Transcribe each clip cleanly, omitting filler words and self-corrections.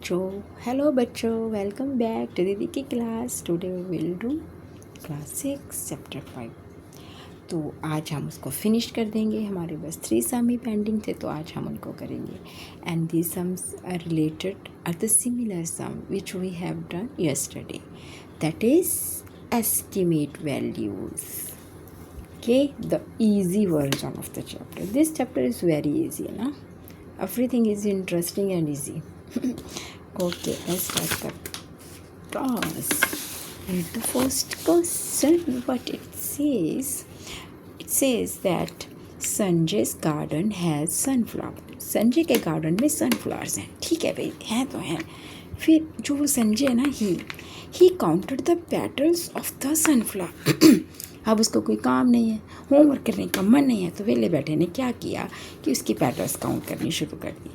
Hello बच्चों, welcome back to दीदी की class. Today we will do class 6 chapter 5। तो आज हम उसको फिनिश कर देंगे। हमारे बस 3 सम ही पेंडिंग थे, तो आज हम उनको करेंगे। And these sums are related are the similar sum which we have done yesterday, that is estimate values. Okay, the easy version of the chapter. This chapter is very easy, na? Everything is interesting and easy. Okay, let's start the task. Read the first question. What it says? It says that Sanjay's garden has sunflower. Sanjay के garden में sunflowers हैं। ठीक है भाई, हैं तो हैं। फिर जो वो संजय है ना, he counted the petals of the sunflower. अब उसको कोई काम नहीं है, होमवर्क करने का मन नहीं है, तो वेले बैठे ने क्या किया कि उसकी पेटल्स काउंट करनी शुरू कर दी।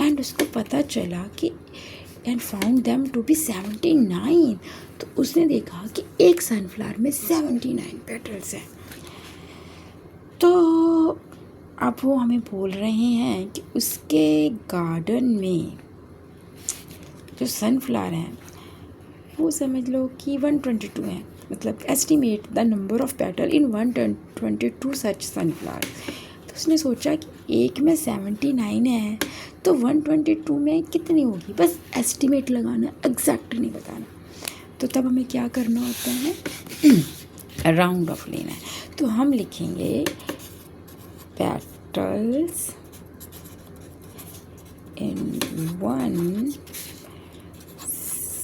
एंड उसको पता चला कि and found them to be 79। तो उसने देखा कि एक सनफ्लावर में 79 पेटल्स हैं। तो अब वो हमें बोल रहे हैं कि उसके गार्डन में जो सनफ्लावर हैं वो समझ लो कि 122 हैं। मतलब estimate the number of petal in 122 such sunflower. तो उसने सोचा कि एक में 79 है तो 122 में कितनी होगी, बस एस्टिमेट लगाना, एग्जैक्ट नहीं बताना। तो तब हमें क्या करना होता है, राउंड ऑफ लेना है। तो हम लिखेंगे petals in one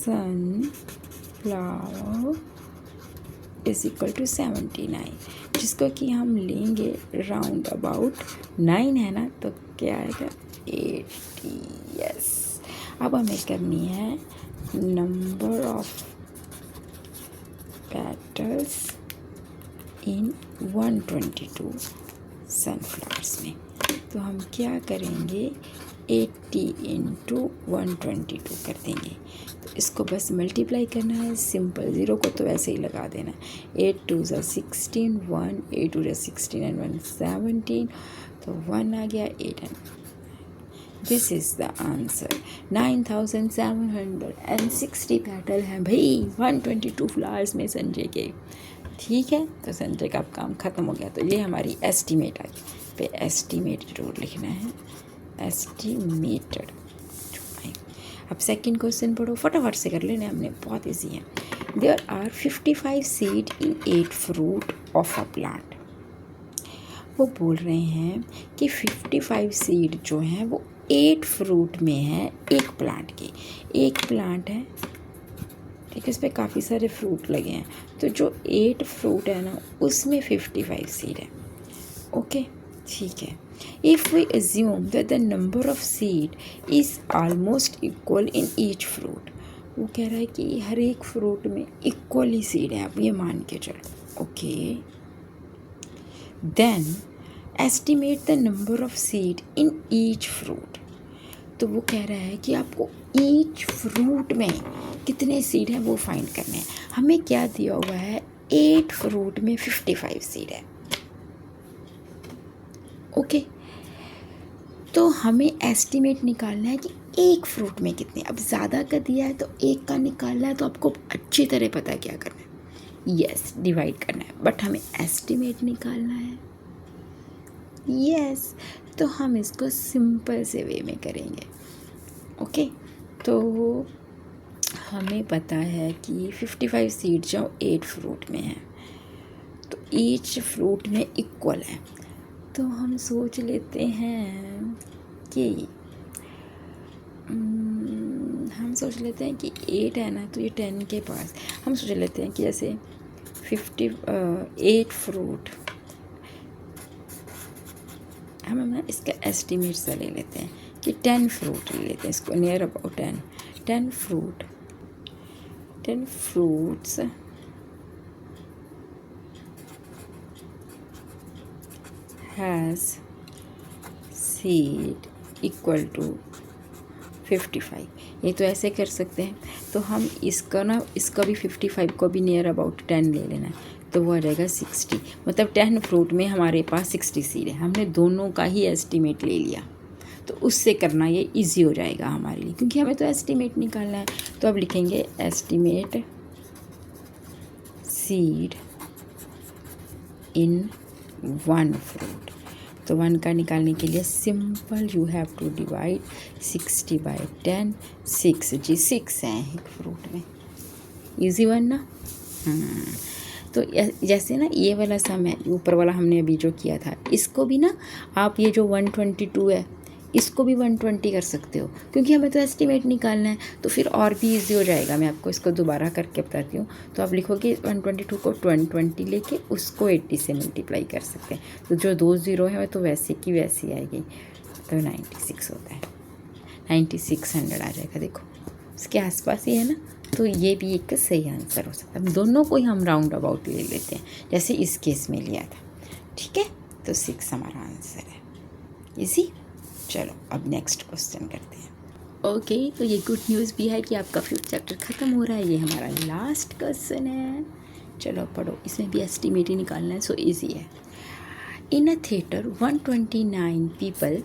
sunflower is equal to 79, जिसको कि हम लेंगे राउंड अबाउट 9 है ना, तो क्या आएगा 80। यस, अब हमें करनी है number of petals in 122 sunflowers में। तो हम क्या करेंगे, 80 इंटू 122 कर देंगे। तो इसको बस मल्टीप्लाई करना है, सिंपल। 0 को तो वैसे ही लगा देना। 8 2 ज़ा 16, 1 8 2 ज़ा 16 एंड 1 17, तो 1 आ गया, 8 and this is the answer. 9760 petal हैं भाई 122 फ्लावर्स में संजय के। ठीक है, तो संजय का अब काम ख़त्म हो गया। तो ये हमारी एस्टिमेट आई पे एस्टिमेट जरूर लिखना है, एस्टिमेटेड। अब सेकंड क्वेश्चन पढ़ो, फटाफट से कर लेना, हमने बहुत ईजी है। There are 55 seed in 8 fruit of a plant. वो बोल रहे हैं कि 55 सीड जो हैं वो 8 फ्रूट में है, एक प्लांट के। एक प्लांट है, ठीक है, इस पर काफ़ी सारे फ्रूट लगे हैं। तो जो 8 फ्रूट है ना, उसमें 55 सीड है। ओके, ठीक है। If we assume that the number of seed is almost equal in each fruit, वो कह रहा है कि हर एक फ्रूट में इक्वल ही सीड है, आप ये मान के चलो। Okay, then estimate the number of seed in each fruit. तो वो कह रहा है कि आपको ईच फ्रूट में कितने सीड हैं वो फाइंड करने हैं। हमें क्या दिया हुआ है, 8 फ्रूट में 55 सीड है। ओके, तो हमें एस्टिमेट निकालना है कि एक फ्रूट में कितने। अब ज़्यादा का दिया है तो एक का निकालना है, तो आपको अच्छी तरह पता क्या करना है, यस, डिवाइड करना है। बट हमें एस्टिमेट निकालना है, यस, तो हम इसको सिंपल से वे में करेंगे। ओके, तो हमें पता है कि 55 सीड जो 8 फ्रूट में है, तो ईच फ्रूट में इक्वल है। तो हम सोच लेते हैं कि 8 है ना, तो ये 10 के पास हम सोच लेते हैं कि जैसे 8 फ्रूट, हम ना इसका एस्टिमेट सा ले लेते हैं कि 10 फ्रूट ले लेते हैं, इसको near about 10 fruits has seed equal to 55। ये तो ऐसे कर सकते हैं। तो हम इसका भी 55 को भी नियर अबाउट 10 ले लेना है, तो वो आ जाएगा 60। मतलब 10 फ्रूट में हमारे पास 60 सीड है। हमने दोनों का ही एस्टिमेट ले लिया। तो उससे करना ये इजी हो जाएगा हमारे लिए, क्योंकि हमें तो एस्टिमेट निकालना है। तो अब लिखेंगे estimate seed in one fruit. तो 1 का निकालने के लिए simple you have to divide 60/10। 6 जी 6 हैं एक फ्रूट में, इजी वन ना। तो जैसे ना ये वाला सम है, ऊपर वाला हमने अभी जो किया था, इसको भी ना आप ये जो 122 है इसको भी 120 कर सकते हो, क्योंकि हमें तो एस्टिमेट निकालना है, तो फिर और भी इजी हो जाएगा। मैं आपको इसको दोबारा करके बताती हूँ। तो आप लिखोगे 122 को 20 लेके उसको 80 से मल्टीप्लाई कर सकते हैं, तो जो 2 ज़ीरो है तो वैसे की वैसी आएगी, तो 96 होता है, 9600 आ जाएगा। देखो उसके आसपास ही है ना, तो ये भी एक सही आंसर हो सकता है। दोनों को ही हम राउंड अबाउट ले लेते हैं, जैसे इस केस में लिया था, ठीक है। तो 6 हमारा आंसर है, इजी। चलो अब नेक्स्ट क्वेश्चन करते हैं। ओके, तो ये गुड न्यूज़ भी है कि आपका 5th चैप्टर ख़त्म हो रहा है। ये हमारा लास्ट क्वेश्चन है, चलो पढ़ो। इसमें भी एस्टिमेट ही निकालना है, सो इजी है। In a theatre 129 people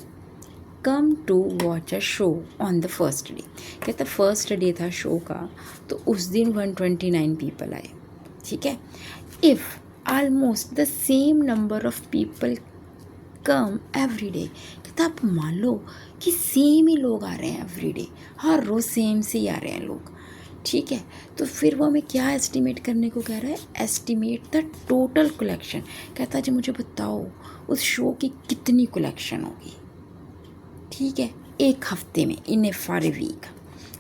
come to watch a show on the first day. कहता फर्स्ट डे था शो का, तो उस दिन 129 पीपल आए, ठीक है। If almost the same number of people come every day, कहता आप मान लो कि सेम ही लोग आ रहे हैं एवरी डे, हर रोज़ सेम से ही आ रहे हैं लोग, ठीक है। तो फिर वो हमें क्या एस्टिमेट करने को कह रहा है, एस्टिमेट द टोटल कलेक्शन। कहता जी मुझे बताओ उस शो की कितनी कलेक्शन होगी, ठीक है, एक हफ्ते में, इन ए फॉर ए वीक।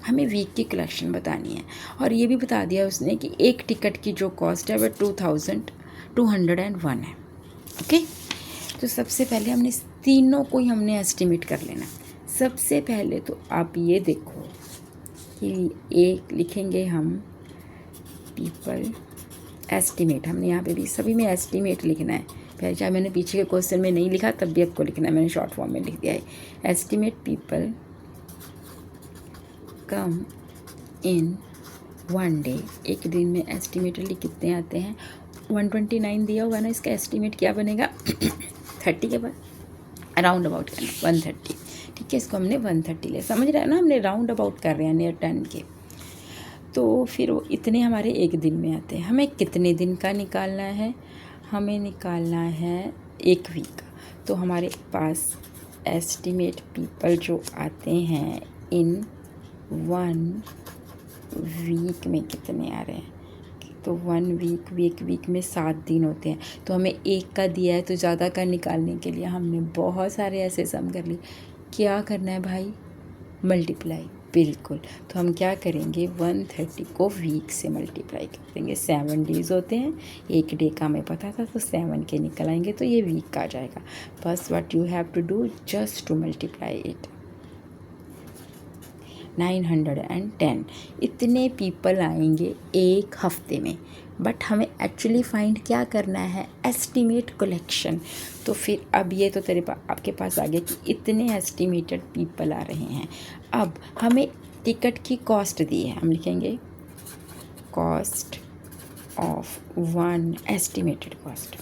हमें वीक की कलेक्शन बतानी है, और ये भी बता दिया उसने कि एक टिकट की जो कॉस्ट है वह 2201 है, ओके। तो सबसे पहले हमने तीनों को ही हमने एस्टिमेट कर लेना। सबसे पहले तो आप ये देखो कि एक लिखेंगे हम पीपल एस्टिमेट, हमने यहाँ पे भी सभी में एस्टिमेट लिखना है। पहले चाहे मैंने पीछे के क्वेश्चन में नहीं लिखा तब भी आपको लिखना है, मैंने शॉर्ट फॉर्म में लिख दिया है। Estimate people come in one day, एक दिन में एस्टिमेटली कितने आते हैं। 129 दिया होगा ना, इसका एस्टिमेट क्या बनेगा 30 के बाद राउंड अबाउट करना 130, ठीक है। इसको हमने 130 लिया, समझ रहे हैं ना, हमने राउंड अबाउट कर रहे हैं नियर 10 के। तो फिर वो इतने हमारे एक दिन में आते हैं। हमें कितने दिन का निकालना है, हमें निकालना है एक वीक। तो हमारे पास एस्टिमेट पीपल जो आते हैं इन 1 वीक में कितने आ रहे हैं, तो 1 वीक, एक वीक में 7 दिन होते हैं। तो हमें एक का दिया है, तो ज़्यादा का निकालने के लिए हमने बहुत सारे ऐसे सम कर लिए। क्या करना है भाई, मल्टीप्लाई, बिल्कुल। तो हम क्या करेंगे, 130 को वीक से मल्टीप्लाई कर देंगे। 7 डेज़ होते हैं, एक डे का हमें पता था, तो 7 के निकल आएंगे, तो ये वीक का आ जाएगा। बस what you have to do, just to multiply it. 910 इतने पीपल आएंगे एक हफ्ते में। बट हमें एक्चुअली फाइंड क्या करना है, एस्टिमेट कलेक्शन। तो फिर अब ये तो आपके पास आ गया कि इतने एस्टिमेटेड पीपल आ रहे हैं। अब हमें टिकट की कॉस्ट दी है, हम लिखेंगे cost of 1 estimated cost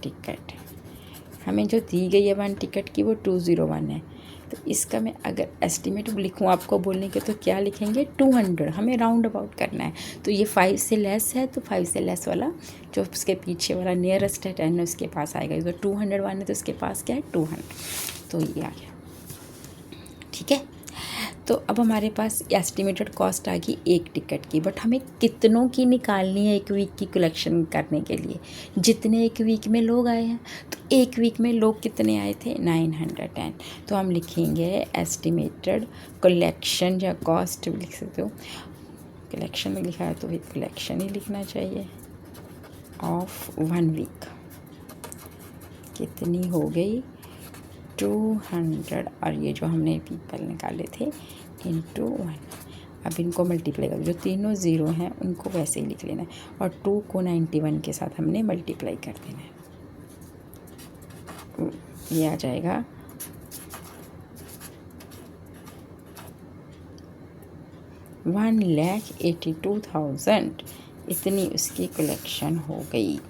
ticket. हमें जो दी गई है 1 टिकट की वो 201 है। तो इसका मैं अगर एस्टिमेट लिखूँ आपको बोलने के, तो क्या लिखेंगे 200, हमें राउंड अबाउट करना है। तो ये 5 से लेस है, तो 5 से लेस वाला जो उसके पीछे वाला नियरेस्ट है 10 उसके पास आएगा। तो 201 है, तो उसके पास क्या है 200, तो ये आ गया, ठीक है। तो अब हमारे पास एस्टिमेटेड कॉस्ट आ गई एक टिकट की। बट हमें कितनों की निकालनी है एक वीक की कलेक्शन करने के लिए, जितने एक वीक में लोग आए हैं। तो एक वीक में लोग कितने आए थे, 910। तो हम लिखेंगे एस्टिमेटेड कलेक्शन, या कॉस्ट भी लिख सकते हो, कलेक्शन में लिखा है तो फिर कलेक्शन ही लिखना चाहिए, ऑफ 1 वीक कितनी हो गई 200। और ये जो हमने पीपल निकाले थे इंटू 1। अब इनको मल्टीप्लाई कर, जो तीनों ज़ीरो हैं उनको वैसे ही लिख लेना है, और 2 को 91 के साथ हमने मल्टीप्लाई कर देना है। ये आ जाएगा 1,82,000, इतनी उसकी कलेक्शन हो गई।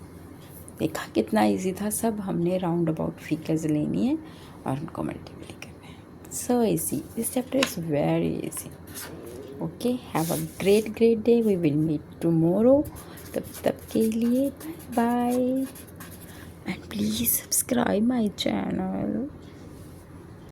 देखा कितना इजी था, सब हमने राउंड अबाउट फिगर्स लेनी है और उनको मल्टीप्लाई करना है। So easy, this chapter is very easy. Okay, have a great day, we will meet tomorrow. तब तक के लिए bye bye, and please subscribe my channel.